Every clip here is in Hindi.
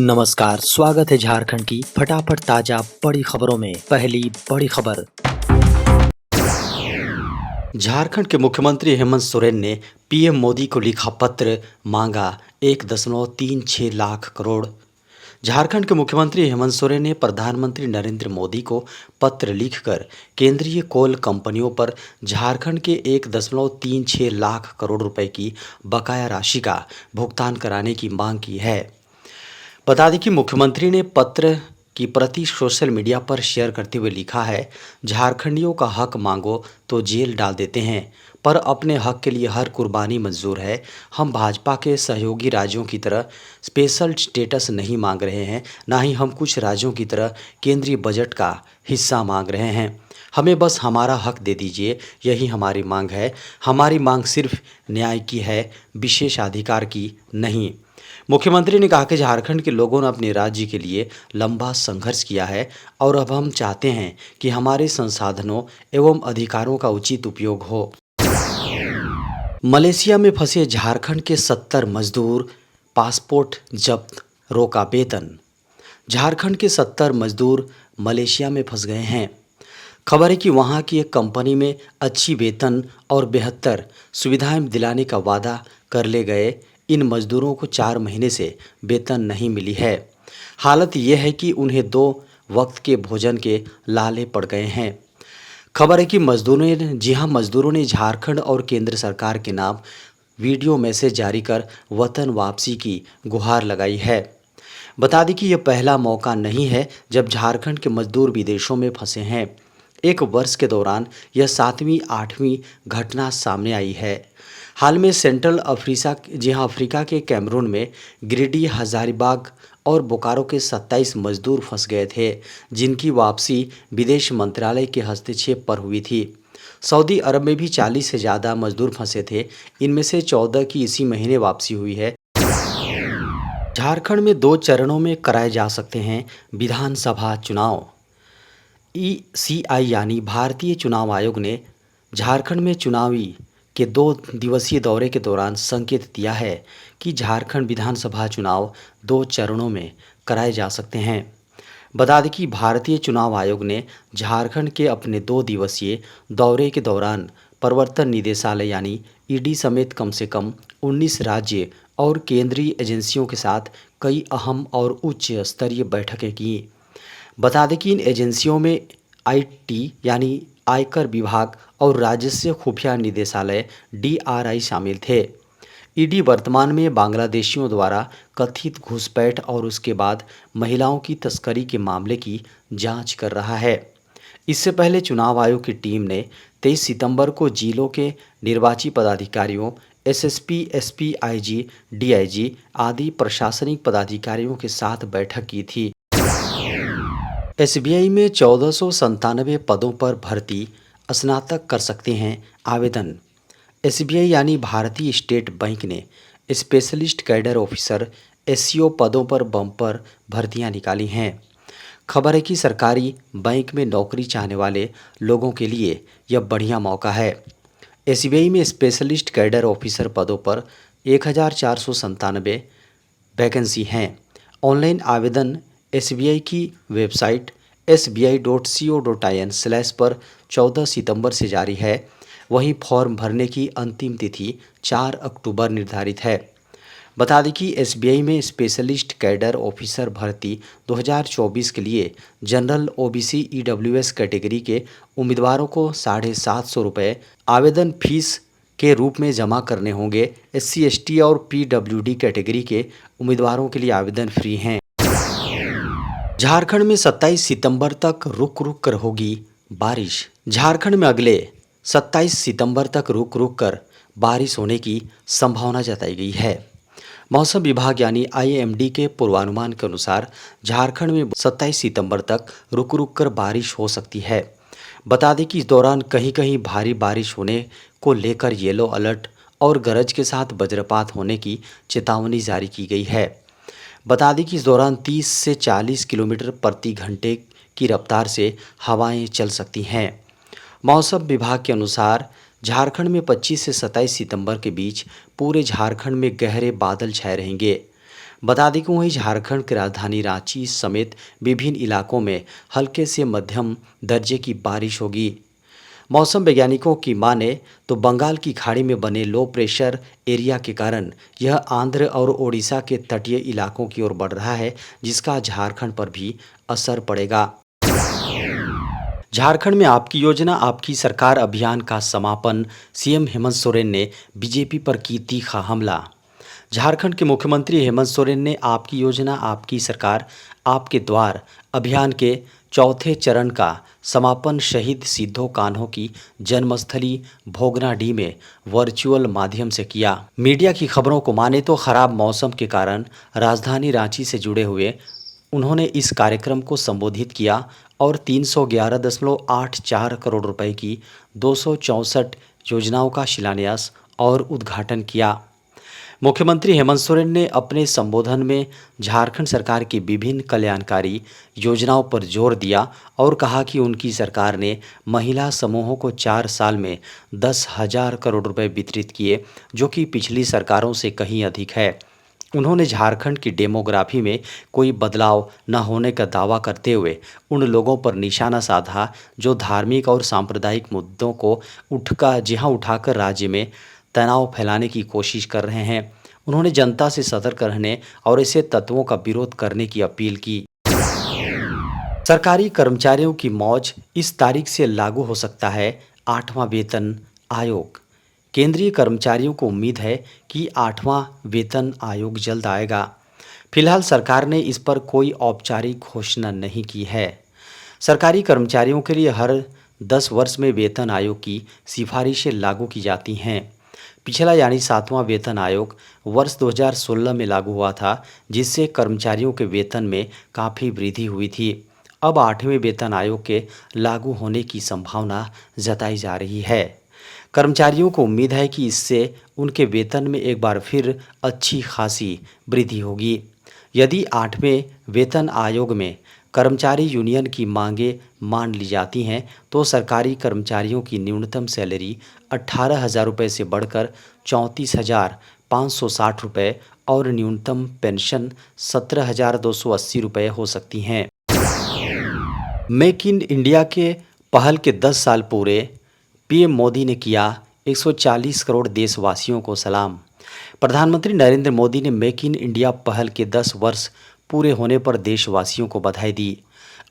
नमस्कार, स्वागत है झारखंड की फटाफट ताजा बड़ी खबरों में। पहली बड़ी खबर। झारखंड के मुख्यमंत्री हेमंत सोरेन ने पीएम मोदी को लिखा पत्र, मांगा 1.36 लाख करोड़। झारखंड के मुख्यमंत्री हेमंत सोरेन ने प्रधानमंत्री नरेंद्र मोदी को पत्र लिखकर केंद्रीय कोल कंपनियों पर झारखंड के 1.36 लाख करोड़ रुपए की बकाया राशि का भुगतान कराने की मांग की है। बता दें कि मुख्यमंत्री ने पत्र की प्रति सोशल मीडिया पर शेयर करते हुए लिखा है, झारखंडियों का हक मांगो तो जेल डाल देते हैं, पर अपने हक के लिए हर कुर्बानी मंजूर है। हम भाजपा के सहयोगी राज्यों की तरह स्पेशल स्टेटस नहीं मांग रहे हैं, ना ही हम कुछ राज्यों की तरह केंद्रीय बजट का हिस्सा मांग रहे हैं। हमें बस हमारा हक दे दीजिए, यही हमारी मांग है। हमारी मांग सिर्फ न्याय की है, विशेषाधिकार की नहीं। मुख्यमंत्री ने कहा कि झारखंड के लोगों ने अपने राज्य के लिए लंबा संघर्ष किया है और अब हम चाहते हैं कि हमारे संसाधनों एवं अधिकारों का उचित उपयोग हो। मलेशिया में फंसे झारखंड के 70 मजदूर, पासपोर्ट जब्त, रोका वेतन। झारखंड के 70 मजदूर मलेशिया में फंस गए हैं। खबर है कि वहां की एक कंपनी में अच्छी वेतन और बेहतर सुविधाएं दिलाने का वादा कर ले गए इन मजदूरों को 4 महीने से वेतन नहीं मिली है। हालत यह है कि उन्हें 2 वक्त के भोजन के लाले पड़ गए हैं। खबर है कि मजदूरों ने झारखंड और केंद्र सरकार के नाम वीडियो मैसेज जारी कर वतन वापसी की गुहार लगाई है। बता दें कि यह पहला मौका नहीं है जब झारखंड के मजदूर विदेशों में फंसे हैं। एक वर्ष के दौरान यह 7वीं-8वीं घटना सामने आई है। हाल में अफ्रीका के कैमरून में गिरिडीह, हजारीबाग और बोकारो के 27 मजदूर फंस गए थे, जिनकी वापसी विदेश मंत्रालय के हस्तक्षेप पर हुई थी। सऊदी अरब में भी 40 से ज़्यादा मजदूर फंसे थे, इनमें से 14 की इसी महीने वापसी हुई है। झारखंड में 2 चरणों में कराए जा सकते हैं विधानसभा चुनाव। ईसीआई यानी भारतीय चुनाव आयोग ने झारखंड में चुनावी के 2 दिवसीय दौरे के दौरान संकेत दिया है कि झारखंड विधानसभा चुनाव 2 चरणों में कराए जा सकते हैं। बता दें कि भारतीय चुनाव आयोग ने झारखंड के अपने 2 दिवसीय दौरे के दौरान प्रवर्तन निदेशालय यानी ईडी समेत कम से कम 19 राज्य और केंद्रीय एजेंसियों के साथ कई अहम और उच्च स्तरीय बैठकें की। बता दें कि इन एजेंसियों में आईटी यानी आयकर विभाग और राजस्व खुफिया निदेशालय डीआरआई शामिल थे। ईडी वर्तमान में बांग्लादेशियों द्वारा कथित घुसपैठ और उसके बाद महिलाओं की तस्करी के मामले की जांच कर रहा है। इससे पहले चुनाव आयोग की टीम ने 23 सितंबर को जिलों के निर्वाची पदाधिकारियों, एसएसपी, एसपी, आईजी, डीआईजी आदि प्रशासनिक पदाधिकारियों के साथ बैठक की थी। एसबीआई में 1497 पदों पर भर्ती, स्नातक कर सकते हैं आवेदन। एसबीआई यानी भारतीय स्टेट बैंक ने स्पेशलिस्ट कैडर ऑफिसर एससीओ पदों पर बम्पर भर्तियां निकाली हैं। खबर है कि सरकारी बैंक में नौकरी चाहने वाले लोगों के लिए यह बढ़िया मौका है। एसबीआई में स्पेशलिस्ट कैडर ऑफिसर पदों पर 1497 वैकेंसी हैं। ऑनलाइन आवेदन एसबीआई की वेबसाइट sbi.co.in/ पर 14 सितंबर से जारी है। वहीं फॉर्म भरने की अंतिम तिथि 4 अक्टूबर निर्धारित है। बता दें कि एसबीआई में स्पेशलिस्ट कैडर ऑफिसर भर्ती 2024 के लिए जनरल, ओबीसी, ईडब्ल्यूएस कैटेगरी के उम्मीदवारों को 750 रुपये आवेदन फीस के रूप में जमा करने होंगे। एससी, एसटी और पीडब्ल्यूडी कैटेगरी के उम्मीदवारों के लिए आवेदन फ्री हैं। झारखंड में 27 सितंबर तक रुक रुक कर होगी बारिश। झारखंड में अगले 27 सितंबर तक रुक रुक कर बारिश होने की संभावना जताई गई है। मौसम विभाग यानी आईएमडी के पूर्वानुमान के अनुसार झारखंड में 27 सितंबर तक रुक रुक कर बारिश हो सकती है। बता दें कि इस दौरान कहीं कहीं भारी बारिश होने को लेकर येलो अलर्ट और गरज के साथ वज्रपात होने की चेतावनी जारी की गई है। बता दें कि इस दौरान 30 से 40 किलोमीटर प्रति घंटे की रफ्तार से हवाएं चल सकती हैं। मौसम विभाग के अनुसार झारखंड में 25 से 27 सितंबर के बीच पूरे झारखंड में गहरे बादल छाए रहेंगे। बता दें कि वहीं झारखंड की राजधानी रांची समेत विभिन्न इलाकों में हल्के से मध्यम दर्जे की बारिश होगी। मौसम वैज्ञानिकों की माने तो बंगाल की खाड़ी में बने लो प्रेशर एरिया के कारण यह आंध्र और ओडिशा के तटीय इलाकों की ओर बढ़ रहा है, जिसका झारखंड पर भी असर पड़ेगा। झारखंड में आपकी योजना आपकी सरकार अभियान का समापन। सीएम हेमंत सोरेन ने बीजेपी पर की तीखा हमला। झारखंड के मुख्यमंत्री हेमंत सोरेन ने आपकी योजना आपकी सरकार आपके द्वार अभियान के चौथे चरण का समापन शहीद सिद्धो कान्हो की जन्मस्थली भोगनाडीह में वर्चुअल माध्यम से किया। मीडिया की खबरों को माने तो खराब मौसम के कारण राजधानी रांची से जुड़े हुए उन्होंने इस कार्यक्रम को संबोधित किया और 311.84 करोड़ रुपए की 264 योजनाओं का शिलान्यास और उद्घाटन किया। मुख्यमंत्री हेमंत सोरेन ने अपने संबोधन में झारखंड सरकार की विभिन्न कल्याणकारी योजनाओं पर जोर दिया और कहा कि उनकी सरकार ने महिला समूहों को 4 साल में 10,000 करोड़ रुपए वितरित किए, जो कि पिछली सरकारों से कहीं अधिक है। उन्होंने झारखंड की डेमोग्राफी में कोई बदलाव न होने का दावा करते हुए उन लोगों पर निशाना साधा जो धार्मिक और सांप्रदायिक मुद्दों को उठाकर राज्य में तनाव फैलाने की कोशिश कर रहे हैं। उन्होंने जनता से सतर्क रहने और ऐसे तत्वों का विरोध करने की अपील की। सरकारी कर्मचारियों की मौज, इस तारीख से लागू हो सकता है 8वां वेतन आयोग। केंद्रीय कर्मचारियों को उम्मीद है कि 8वां वेतन आयोग जल्द आएगा। फिलहाल सरकार ने इस पर कोई औपचारिक घोषणा नहीं की है। सरकारी कर्मचारियों के लिए हर 10 वर्ष में वेतन आयोग की सिफारिशें लागू की जाती हैं। पिछला यानी 7वां वेतन आयोग वर्ष 2016 में लागू हुआ था, जिससे कर्मचारियों के वेतन में काफ़ी वृद्धि हुई थी। अब 8वें वेतन आयोग के लागू होने की संभावना जताई जा रही है। कर्मचारियों को उम्मीद है कि इससे उनके वेतन में एक बार फिर अच्छी खासी वृद्धि होगी। यदि 8वें वेतन आयोग में कर्मचारी यूनियन की मांगें मान ली जाती हैं तो सरकारी कर्मचारियों की न्यूनतम सैलरी 18,000 रुपये से बढ़कर 34,560 रुपये और न्यूनतम पेंशन 17,280 रुपये हो सकती हैं। मेक इन इंडिया के पहल के 10 साल पूरे, पीएम मोदी ने किया 140 करोड़ देशवासियों को सलाम। प्रधानमंत्री नरेंद्र मोदी ने मेक इन इंडिया पहल के 10 वर्ष पूरे होने पर देशवासियों को बधाई दी।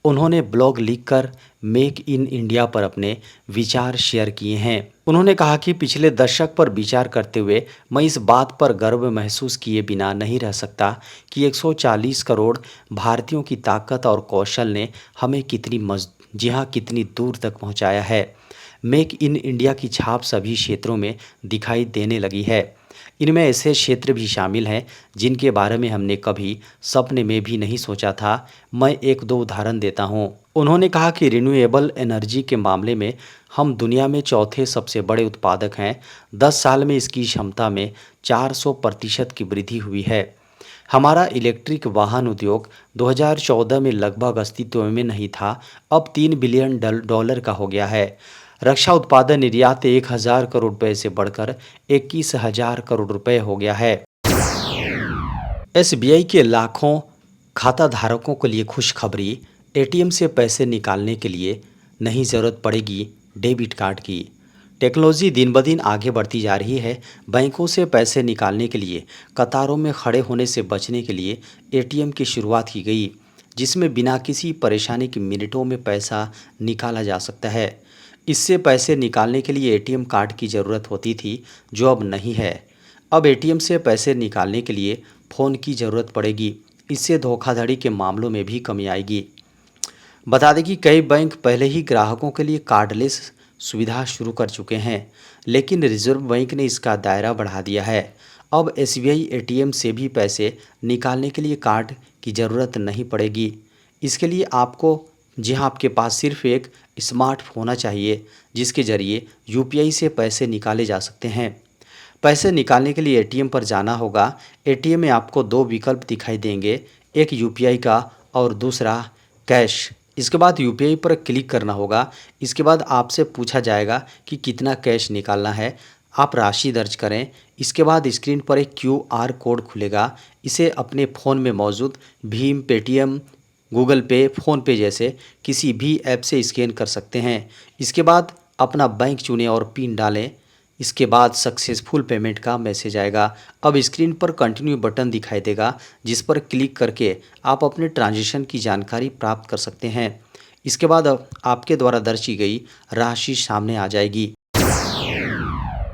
उन्होंने ब्लॉग लिखकर मेक इन इंडिया पर अपने विचार शेयर किए हैं। उन्होंने कहा कि पिछले दशक पर विचार करते हुए मैं इस बात पर गर्व महसूस किए बिना नहीं रह सकता कि 140 करोड़ भारतीयों की ताकत और कौशल ने हमें कितनी दूर तक पहुंचाया है। मेक इन इंडिया की छाप सभी क्षेत्रों में दिखाई देने लगी है। इनमें ऐसे क्षेत्र भी शामिल हैं जिनके बारे में हमने कभी सपने में भी नहीं सोचा था। मैं 1-2 उदाहरण देता हूं। उन्होंने कहा कि रिन्यूएबल एनर्जी के मामले में हम दुनिया में चौथे सबसे बड़े उत्पादक हैं। 10 साल में इसकी क्षमता में 400% की वृद्धि हुई है। हमारा इलेक्ट्रिक वाहन उद्योग 2014 में लगभग अस्तित्व में नहीं था, अब $3 बिलियन का हो गया है। रक्षा उत्पादन निर्यात 1,000 करोड़ रुपए से बढ़कर 21,000 करोड़ रुपए हो गया है। एसबीआई के लाखों खाता धारकों के लिए खुशखबरी, एटीएम से पैसे निकालने के लिए नहीं ज़रूरत पड़ेगी डेबिट कार्ड की। टेक्नोलॉजी दिन ब दिन आगे बढ़ती जा रही है। बैंकों से पैसे निकालने के लिए कतारों में खड़े होने से बचने के लिए एटीएम की शुरुआत की गई, जिसमें बिना किसी परेशानी के मिनटों में पैसा निकाला जा सकता है। इससे पैसे निकालने के लिए एटीएम कार्ड की ज़रूरत होती थी, जो अब नहीं है। अब एटीएम से पैसे निकालने के लिए फ़ोन की ज़रूरत पड़ेगी। इससे धोखाधड़ी के मामलों में भी कमी आएगी। बता दें कि कई बैंक पहले ही ग्राहकों के लिए कार्डलेस सुविधा शुरू कर चुके हैं, लेकिन रिजर्व बैंक ने इसका दायरा बढ़ा दिया है। अब एसबीआई एटीएम से भी पैसे निकालने के लिए कार्ड की ज़रूरत नहीं पड़ेगी। इसके लिए आपके पास सिर्फ एक स्मार्टफोन होना चाहिए, जिसके ज़रिए यूपीआई से पैसे निकाले जा सकते हैं। पैसे निकालने के लिए एटीएम पर जाना होगा। एटीएम में आपको 2 विकल्प दिखाई देंगे, एक यूपीआई का और दूसरा कैश। इसके बाद यूपीआई पर क्लिक करना होगा। इसके बाद आपसे पूछा जाएगा कि कितना कैश निकालना है। आप राशि दर्ज करें। इसके बाद स्क्रीन पर एक क्यूआर कोड खुलेगा। इसे अपने फ़ोन में मौजूद भीम, पेटीएम, गूगल पे, फ़ोन पे जैसे किसी भी ऐप से स्कैन कर सकते हैं। इसके बाद अपना बैंक चुनें और पिन डालें। इसके बाद सक्सेसफुल पेमेंट का मैसेज आएगा। अब स्क्रीन पर कंटिन्यू बटन दिखाई देगा, जिस पर क्लिक करके आप अपने ट्रांज़ैक्शन की जानकारी प्राप्त कर सकते हैं। इसके बाद अब आपके द्वारा दर्ज की गई राशि सामने आ जाएगी।